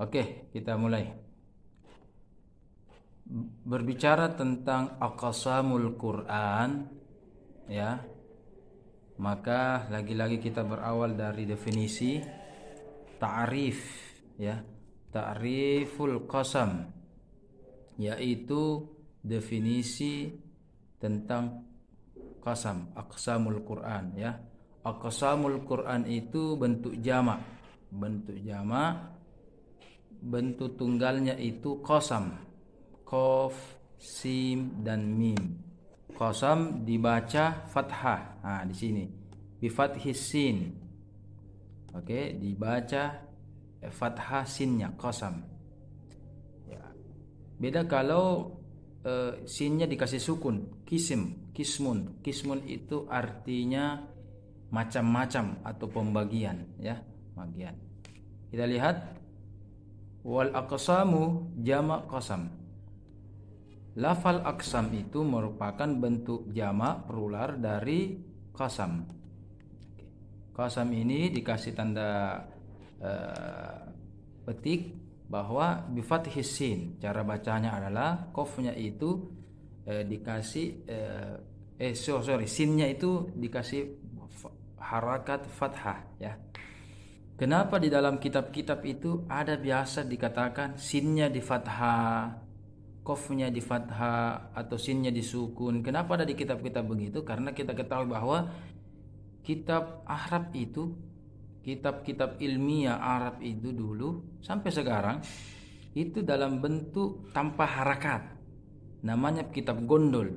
Oke, kita mulai. Berbicara tentang aqsamul Quran, ya. Maka lagi-lagi kita berawal dari definisi ta'rif, ya. Ta'riful qasam, yaitu definisi tentang qasam, aqsamul Quran, ya. Aqsamul Quran itu bentuk jamak. Bentuk tunggalnya itu qasam, qaf, sim dan mim. Qasam dibaca fathah. Nah, di sini bi fathis sin. Oke, dibaca fathah sinnya qasam. Ya. Beda kalau sinnya dikasih sukun, kismun. Kismun itu artinya macam-macam atau pembagian, ya, bagian. Kita lihat wal aqsamu jamak qasam. Lafal aqsam itu merupakan bentuk jamak plural dari qasam. Qasam ini dikasih tanda petik bahwa bi fathis sin. Cara bacanya adalah qafnya itu dikasih sinnya itu dikasih harakat fathah, ya. Kenapa di dalam kitab-kitab itu ada biasa dikatakan sinnya di fathah, qafnya di fathah atau sinnya di sukun? Kenapa ada di kitab-kitab begitu? Karena kita ketahui bahwa kitab Arab itu, kitab-kitab ilmiah Arab itu dulu sampai sekarang itu dalam bentuk tanpa harakat. Namanya kitab gondol,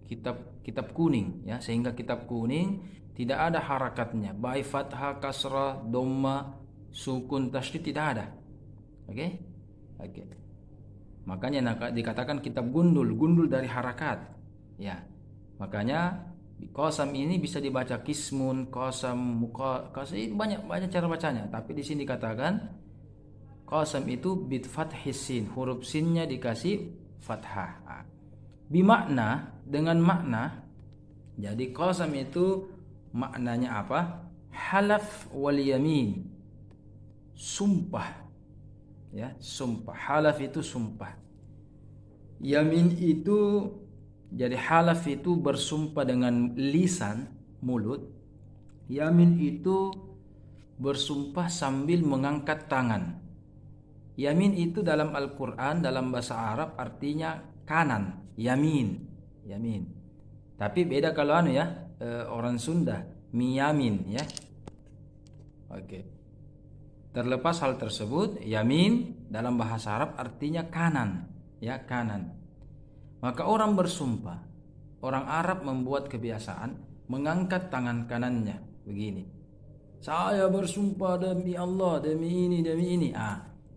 kitab kuning, ya. Sehingga kitab kuning tidak ada harakatnya, baik fathah, kasrah, dhamma, sukun, tasydid tidak ada. Oke? Makanya dikatakan kitab gundul dari harakat. Ya. Makanya qasam ini bisa dibaca kismun, qasam, qasam, banyak cara bacanya, tapi di sini dikatakan qasam itu bit fathis sin, huruf sinnya dikasih fathah. Bimakna, dengan makna. Jadi qasam itu maknanya apa? Halaf wal yamin, sumpah, ya, sumpah. Halaf itu sumpah, yamin itu, jadi halaf itu bersumpah dengan lisan, mulut. Yamin itu bersumpah sambil mengangkat tangan. Yamin itu dalam Al-Quran, dalam bahasa Arab artinya kanan, yamin. Tapi beda kalau orang Sunda, miyamin, ya. Oke. Terlepas hal tersebut, yamin dalam bahasa Arab artinya kanan, ya, kanan. Maka orang bersumpah, orang Arab membuat kebiasaan mengangkat tangan kanannya begini. Saya bersumpah demi Allah, demi ini.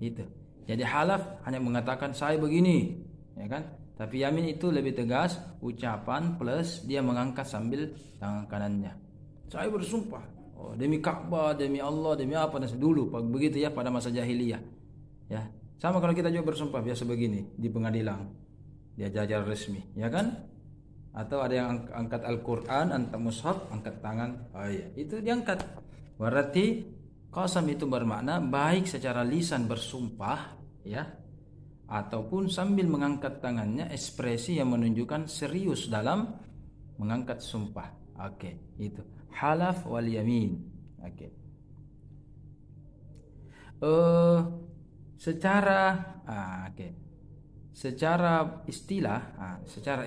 Itu. Jadi halaf hanya mengatakan saya begini, ya kan? Tapi yamin itu lebih tegas, ucapan plus dia mengangkat sambil tangan kanannya. Saya bersumpah, demi Ka'bah, demi Allah, demi apa dan dulu begitu, ya, pada masa jahiliyah. Ya. Sama kalau kita juga bersumpah biasa begini di pengadilan. Dia jajar resmi, ya kan? Atau ada yang angkat Al-Qur'an, angkat mushaf, angkat tangan. Iya, itu diangkat. Berarti qasam itu bermakna baik secara lisan bersumpah, ya, ataupun sambil mengangkat tangannya, ekspresi yang menunjukkan serius dalam mengangkat sumpah. Oke, itu halaf wal yamin. Oke. Secara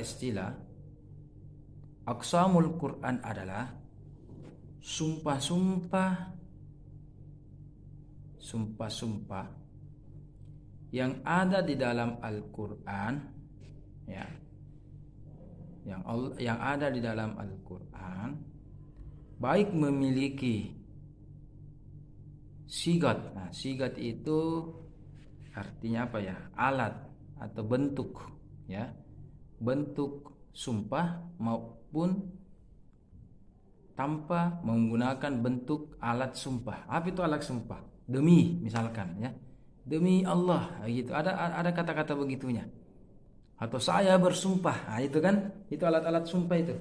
istilah, aqsamul Quran adalah sumpah-sumpah yang ada di dalam Al-Quran, ya, yang ada di dalam Al-Quran, baik memiliki sigat. Nah, sigat itu artinya apa, ya? Alat atau bentuk, ya, bentuk sumpah maupun tanpa menggunakan bentuk alat sumpah. Apa itu alat sumpah? Demi, misalkan, ya, demi Allah, gitu. Ada kata-kata begitunya. Atau saya bersumpah, itu kan, itu alat-alat sumpah itu.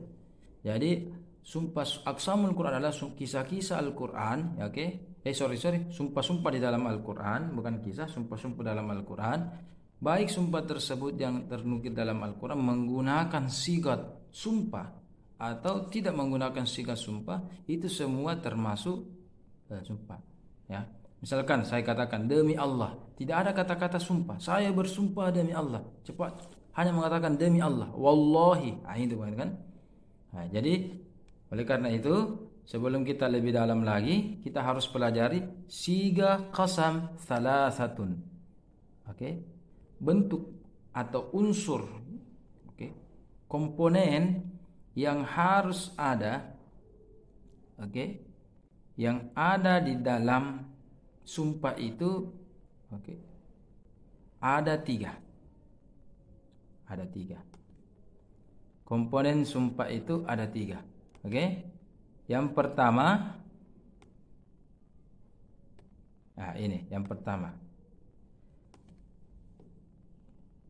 Jadi sumpah aqsamul Quran adalah kisah-kisah Al-Quran, ya, oke, sumpah-sumpah di dalam Al-Quran, bukan kisah, sumpah-sumpah dalam Al-Quran, baik sumpah tersebut yang ternukil dalam Al-Quran menggunakan sigat sumpah atau tidak menggunakan sigat sumpah, itu semua termasuk sumpah. Ya, misalkan saya katakan demi Allah, tidak ada kata-kata sumpah. Saya bersumpah demi Allah. Cepat, hanya mengatakan demi Allah, wallahi. Nah, itu kan. Nah, jadi oleh karena itu, sebelum kita lebih dalam lagi, kita harus pelajari siga qasam thalathatun. Oke. Bentuk atau unsur, oke, komponen yang harus ada, oke, yang ada di dalam sumpah itu, oke, ada tiga. Ada tiga. Komponen sumpah itu ada tiga. Oke. Yang pertama, nah ini yang pertama,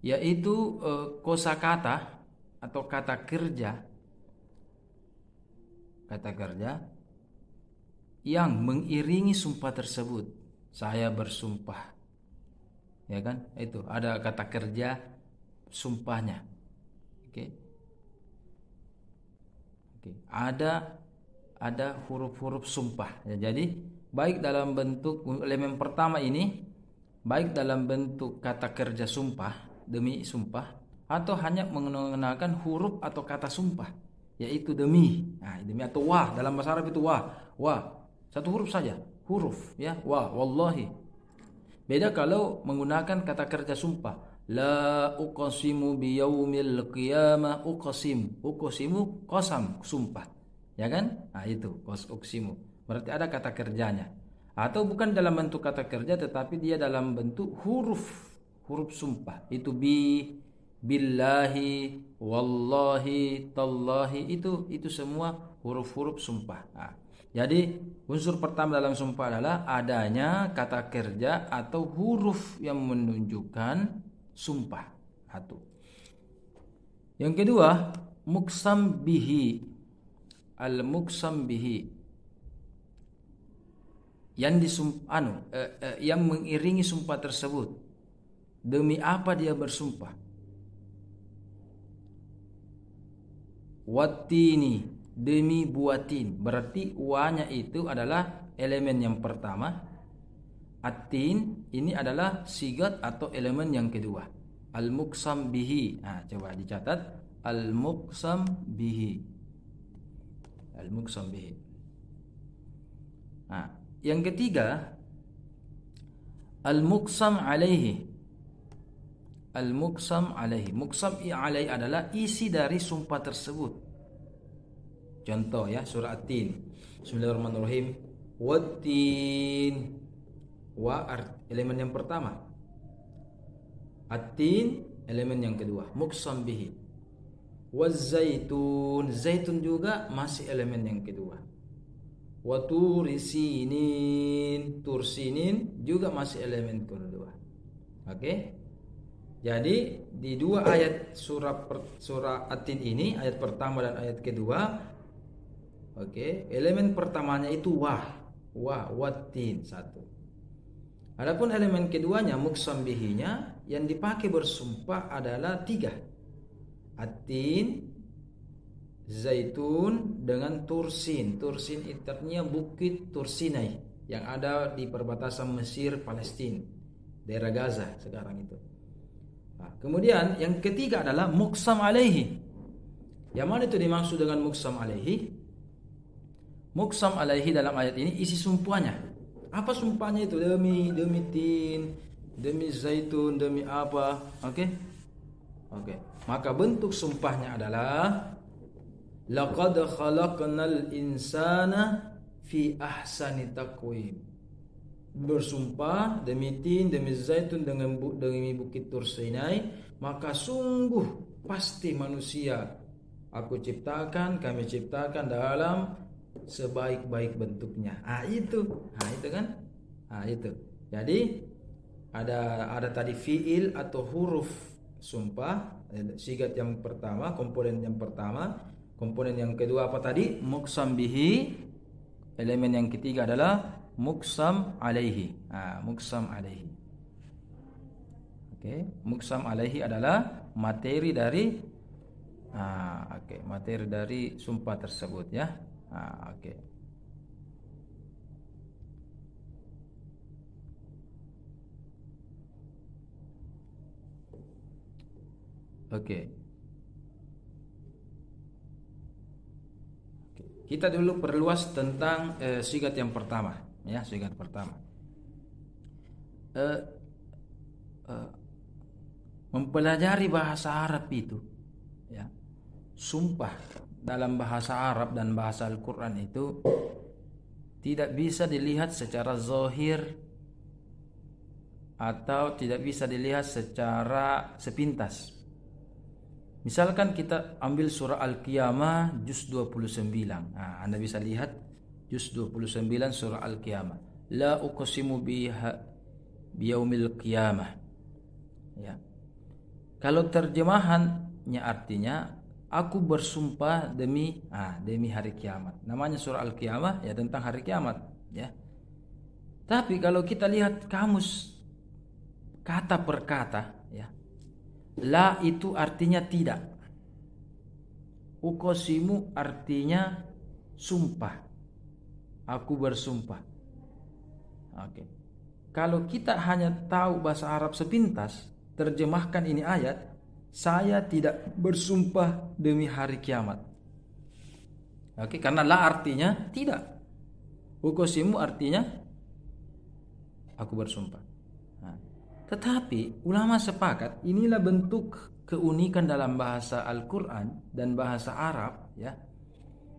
yaitu kosakata atau kata kerja yang mengiringi sumpah tersebut. Saya bersumpah, ya kan? Itu ada kata kerja sumpahnya. Oke. Ada huruf-huruf sumpah. Ya, jadi baik dalam bentuk elemen pertama ini, baik dalam bentuk kata kerja sumpah, demi sumpah, atau hanya mengenalkan huruf atau kata sumpah, yaitu demi. Nah, demi atau wah, dalam bahasa Arab itu wah. Satu huruf saja, huruf, ya, wah, wallahi. Beda kalau menggunakan kata kerja sumpah. La uqsimu biyaumil qiyamah, uqsimu qasam, sumpah. Ya kan? Nah, itu uqsimu. Berarti ada kata kerjanya. Atau bukan dalam bentuk kata kerja, tetapi dia dalam bentuk huruf sumpah. Itu billahi, wallahi, tallahi, itu semua huruf-huruf sumpah. Nah, jadi unsur pertama dalam sumpah adalah adanya kata kerja atau huruf yang menunjukkan sumpah. Satu. Yang kedua, muqsam bihi. Al-muqsam bihi, yang yang mengiringi sumpah tersebut. Demi apa dia bersumpah? Wattini, demi buatin. Berarti wa-nya itu adalah elemen yang pertama. At-tin ini adalah sigat atau elemen yang kedua. Al-muqsam bihi. Nah, coba dicatat, al-muqsam bihi. Al-muqsam bihi. Nah, yang ketiga, al-muqsam alaihi. Al-muqsam alaihi. Muqsam alaihi adalah isi dari sumpah tersebut. Contoh ya, surah At-Tin. Bismillahirrahmanirrahim. Wat-tin. Wa elemen yang pertama. At-tin elemen yang kedua. Muqsam bihi. Waz-zaitun, zaitun juga masih elemen yang kedua. Wa tursinin, tursinin juga masih elemen kedua. Oke? Jadi di dua ayat surah At-Tin ini, ayat pertama dan ayat kedua, oke, elemen pertamanya itu wat-tin, satu. Adapun elemen keduanya, muqsam bihinya, yang dipakai bersumpah adalah tiga. At-tin, zaitun, dengan tursin. Tursin itu artinya bukit Tursinai yang ada di perbatasan Mesir Palestina, daerah Gaza sekarang itu. Nah, kemudian yang ketiga adalah muqsam alaihi. Yang mana itu dimaksud dengan muqsam alaihi? Muqsam alaihi dalam ayat ini isi sumpahnya. Apa sumpahnya itu? Demi tin, demi zaitun, demi apa? Oke. Maka bentuk sumpahnya adalah laqad khalaqnal insana fi ahsani taqwim. Bersumpah demi tin, demi zaitun, demi bukit Tursinai, maka sungguh pasti manusia kami ciptakan dalam sebaik-baik bentuknya. Itu kan? Itu. Jadi ada tadi fiil atau huruf sumpah, sigat yang pertama, komponen yang pertama. Komponen yang kedua apa tadi? Muqsam bihi. Elemen yang ketiga adalah muqsam alaihi. Muqsam alaihi. Oke, muqsam alaihi adalah materi dari materi dari sumpah tersebut ya. Oke. Oke. Kita dulu perluas tentang sigat yang pertama ya, sigat pertama. Mempelajari bahasa Arab itu ya. Sumpah dalam bahasa Arab dan bahasa Al-Qur'an itu tidak bisa dilihat secara zahir atau tidak bisa dilihat secara sepintas. Misalkan kita ambil surah Al-Qiyamah juz 29. Anda bisa lihat juz 29 surah Al-Qiyamah. La uqsimu biyaumil qiyamah. Ya. Kalau terjemahannya artinya aku bersumpah demi hari kiamat. Namanya surah Al-Qiyamah ya, tentang hari kiamat ya. Tapi kalau kita lihat kamus kata per kata ya, la itu artinya tidak. Uqsimu artinya sumpah. Aku bersumpah. Oke. Kalau kita hanya tahu bahasa Arab sepintas, terjemahkan ini ayat, saya tidak bersumpah demi hari kiamat. Oke, karena la artinya tidak. Uqsimu artinya aku bersumpah. Tetapi ulama sepakat inilah bentuk keunikan dalam bahasa Al-Qur'an dan bahasa Arab ya.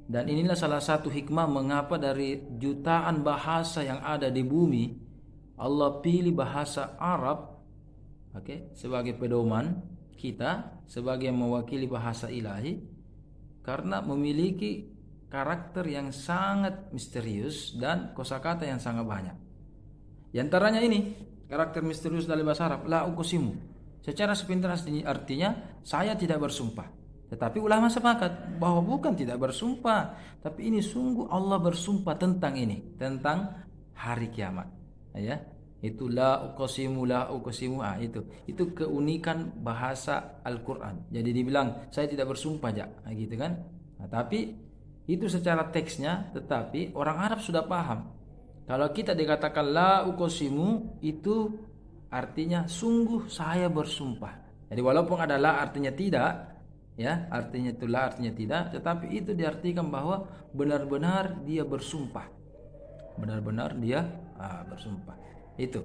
Dan inilah salah satu hikmah mengapa dari jutaan bahasa yang ada di bumi Allah pilih bahasa Arab sebagai pedoman kita, sebagai mewakili bahasa ilahi, karena memiliki karakter yang sangat misterius dan kosakata yang sangat banyak. Di antaranya ini karakter misterius dari bahasa Arab, la uqsimu. Secara sepintas artinya saya tidak bersumpah. Tetapi ulama sepakat bahwa bukan tidak bersumpah, tapi ini sungguh Allah bersumpah tentang ini, tentang hari kiamat. Ya, itu la uqsimu. Itu keunikan bahasa Al-Qur'an. Jadi dibilang saya tidak bersumpah gitu kan. Tapi itu secara teksnya, tetapi orang Arab sudah paham. Kalau kita dikatakan la uqsimu itu artinya sungguh saya bersumpah. Jadi walaupun ada la artinya tidak, ya, artinya itu la artinya tidak, tetapi itu diartikan bahwa benar-benar dia bersumpah. Benar-benar dia bersumpah. Itu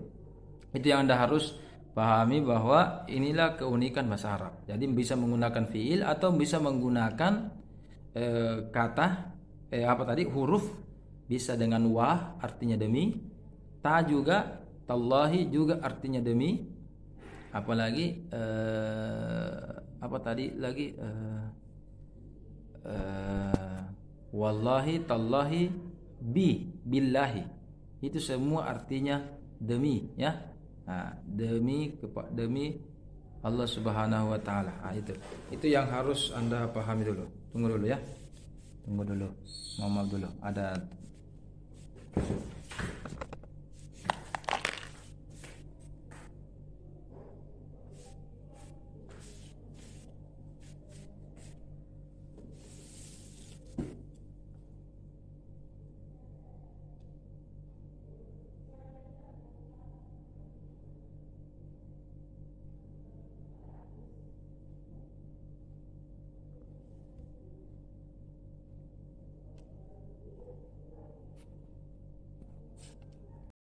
yang Anda harus pahami, bahwa inilah keunikan bahasa Arab. Jadi bisa menggunakan fiil atau bisa menggunakan kata huruf. Bisa dengan wah artinya demi, ta juga, tallahi juga artinya demi, apalagi wallahi, tallahi, billahi. Itu semua artinya demi ya. Demi Allah Subhanahu wa taala. Itu yang harus Anda pahami dulu. Tunggu dulu ya. Ngomong dulu. Ada